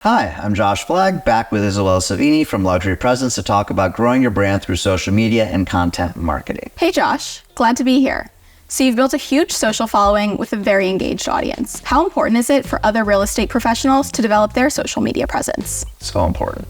Hi, I'm Josh Flagg, back with Isabella Savini from Luxury Presence to talk about growing your brand through social media and content marketing. Hey Josh, glad to be here. So you've built a huge social following with a very engaged audience. How important is it for other real estate professionals to develop their social media presence? So important.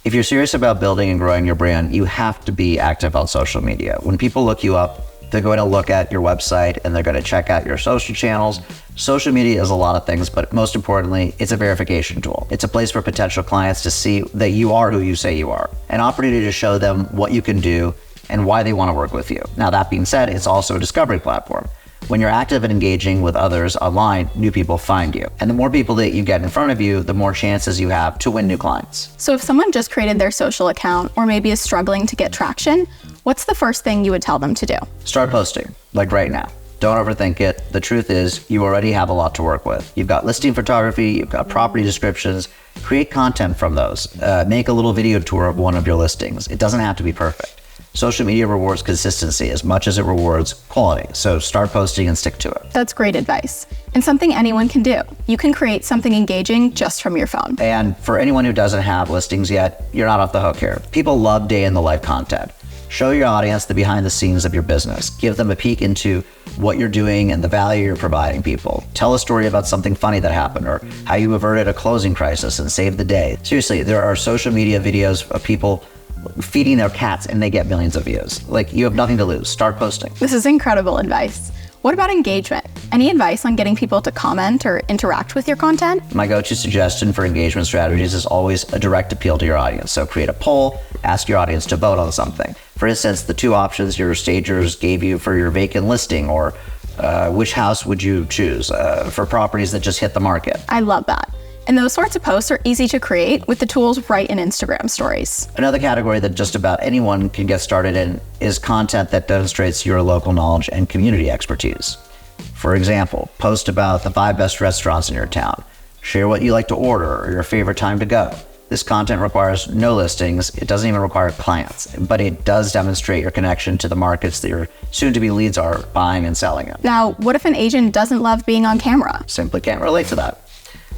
If you're serious about building and growing your brand, you have to be active on social media. When people look you up, they're going to look at your website and they're going to check out your social channels. Social media is a lot of things, but most importantly, it's a verification tool. It's a place for potential clients to see that you are who you say you are, an opportunity to show them what you can do and why they want to work with you. Now, that being said, it's also a discovery platform. When you're active and engaging with others online, new people find you. And the more people that you get in front of you, the more chances you have to win new clients. So if someone just created their social account or maybe is struggling to get traction, what's the first thing you would tell them to do? Start posting, like right now. Don't overthink it. The truth is, you already have a lot to work with. You've got listing photography, you've got property descriptions. Create content from those. Make a little video tour of one of your listings. It doesn't have to be perfect. Social media rewards consistency as much as it rewards quality. So start posting and stick to it. That's great advice. And something anyone can do. You can create something engaging just from your phone. And for anyone who doesn't have listings yet, you're not off the hook here. People love day in the life content. Show your audience the behind the scenes of your business. Give them a peek into what you're doing and the value you're providing people. Tell a story about something funny that happened or how you averted a closing crisis and saved the day. Seriously, there are social media videos of people feeding their cats and they get millions of views. Like, you have nothing to lose. Start posting. This is incredible advice. What about engagement? Any advice on getting people to comment or interact with your content? My go-to suggestion for engagement strategies is always a direct appeal to your audience. So create a poll, ask your audience to vote on something. For instance, the two options your stagers gave you for your vacant listing, or which house would you choose for properties that just hit the market. I love that. And those sorts of posts are easy to create with the tools right in Instagram stories. Another category that just about anyone can get started in is content that demonstrates your local knowledge and community expertise. For example, post about the 5 best restaurants in your town. Share what you like to order or your favorite time to go. This content requires no listings. It doesn't even require clients, but it does demonstrate your connection to the markets that your soon-to-be leads are buying and selling in. Now, what if an agent doesn't love being on camera? Simply can't relate to that.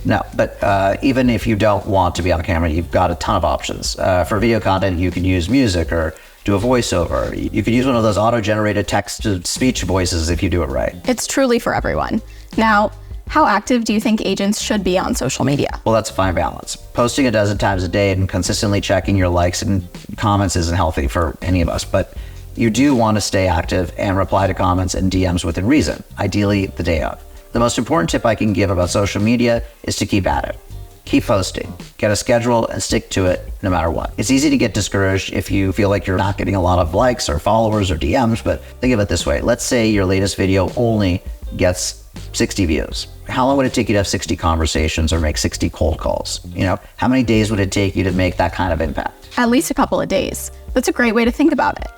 No, but even if you don't want to be on camera, you've got a ton of options. For video content, you can use music or do a voiceover. You can use one of those auto-generated text-to-speech voices if you do it right. It's truly for everyone. Now, how active do you think agents should be on social media? Well, that's a fine balance. Posting a dozen times a day and consistently checking your likes and comments isn't healthy for any of us, but you do want to stay active and reply to comments and DMs within reason, ideally the day of. The most important tip I can give about social media is to keep at it. Keep posting, get a schedule, and stick to it no matter what. It's easy to get discouraged if you feel like you're not getting a lot of likes or followers or DMs, but think of it this way. Let's say your latest video only gets 60 views. How long would it take you to have 60 conversations or make 60 cold calls? How many days would it take you to make that kind of impact? At least a couple of days. That's a great way to think about it.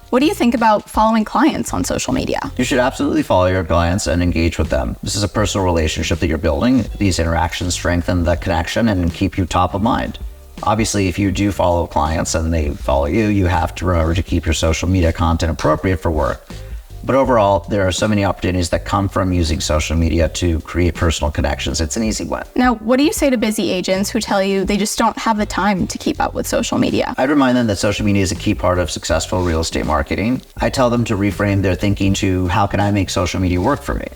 What do you think about following clients on social media? You should absolutely follow your clients and engage with them. This is a personal relationship that you're building. These interactions strengthen the connection and keep you top of mind. Obviously, if you do follow clients and they follow you, you have to remember to keep your social media content appropriate for work. But overall, there are so many opportunities that come from using social media to create personal connections. It's an easy win. Now, what do you say to busy agents who tell you they just don't have the time to keep up with social media? I'd remind them that social media is a key part of successful real estate marketing. I tell them to reframe their thinking to, how can I make social media work for me?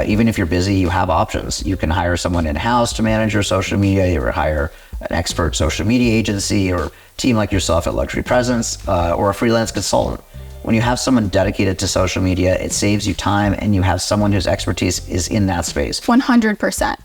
Even if you're busy, you have options. You can hire someone in-house to manage your social media, or hire an expert social media agency or team like yourself at Luxury Presence, or a freelance consultant. When you have someone dedicated to social media, it saves you time and you have someone whose expertise is in that space. 100%.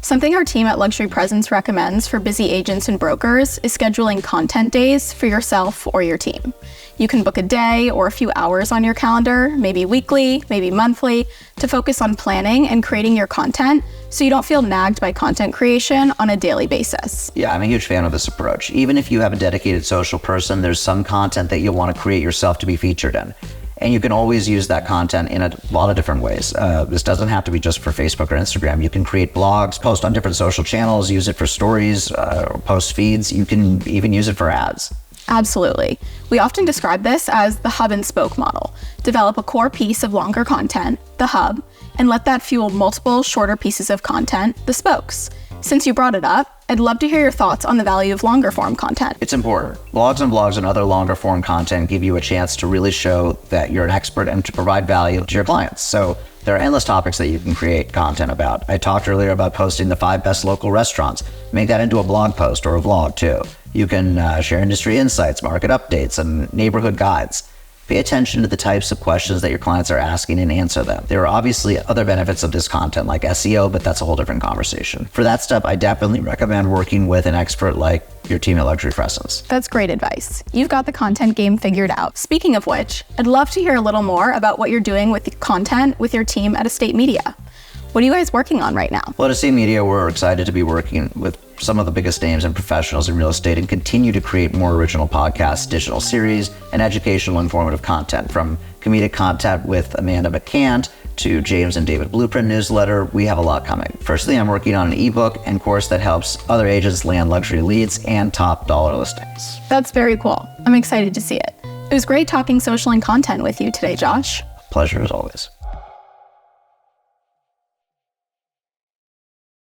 Something our team at Luxury Presence recommends for busy agents and brokers is scheduling content days for yourself or your team. You can book a day or a few hours on your calendar, maybe weekly, maybe monthly, to focus on planning and creating your content so you don't feel nagged by content creation on a daily basis. Yeah, I'm a huge fan of this approach. Even if you have a dedicated social person, there's some content that you'll want to create yourself to be featured in. And you can always use that content in a lot of different ways. This doesn't have to be just for Facebook or Instagram. You can create blogs, post on different social channels, use it for stories, or post feeds. You can even use it for ads. Absolutely. We often describe this as the hub and spoke model. Develop a core piece of longer content, the hub, and let that fuel multiple shorter pieces of content, the spokes. Since you brought it up, I'd love to hear your thoughts on the value of longer form content. It's important. Blogs and other longer form content give you a chance to really show that you're an expert and to provide value to your clients. So there are endless topics that you can create content about. I talked earlier about posting the 5 best local restaurants. Make that into a blog post or a vlog too. You can share industry insights, market updates, and neighborhood guides. Pay attention to the types of questions that your clients are asking and answer them. There are obviously other benefits of this content like SEO, but that's a whole different conversation. For that stuff, I definitely recommend working with an expert like your team at Luxury Presence. That's great advice. You've got the content game figured out. Speaking of which, I'd love to hear a little more about what you're doing with the content with your team at Estate Media. What are you guys working on right now? Well, at Estate Media, we're excited to be working with some of the biggest names and professionals in real estate and continue to create more original podcasts, digital series, and educational informative content. From comedic content with Amanda McCant to James and David Blueprint newsletter, we have a lot coming. Firstly, I'm working on an ebook and course that helps other agents land luxury leads and top dollar listings. That's very cool. I'm excited to see it. It was great talking social and content with you today, Josh. Pleasure as always.